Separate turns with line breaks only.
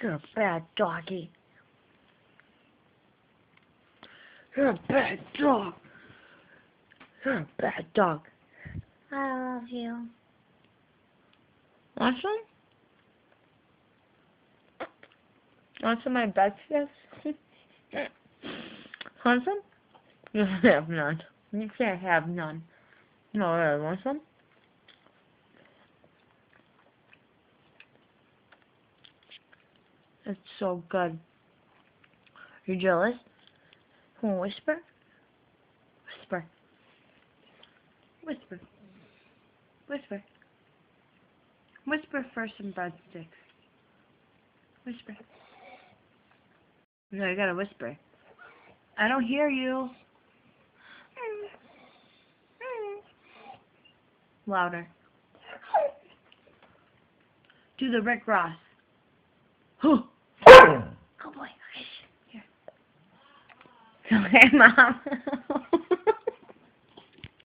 You're a bad doggy. You're a bad dog. You're a bad dog. I love you. Want some? Want some of my bed sticks? Want some? You have none. You can't have none. No, really, want some? It's so good. You jealous? Come on, whisper? Whisper. Whisper. Whisper. Whisper for some breadsticks. Whisper. No, you gotta whisper. I don't hear you. Louder. Do the Rick Ross. Good boy. Here. Okay, Mom.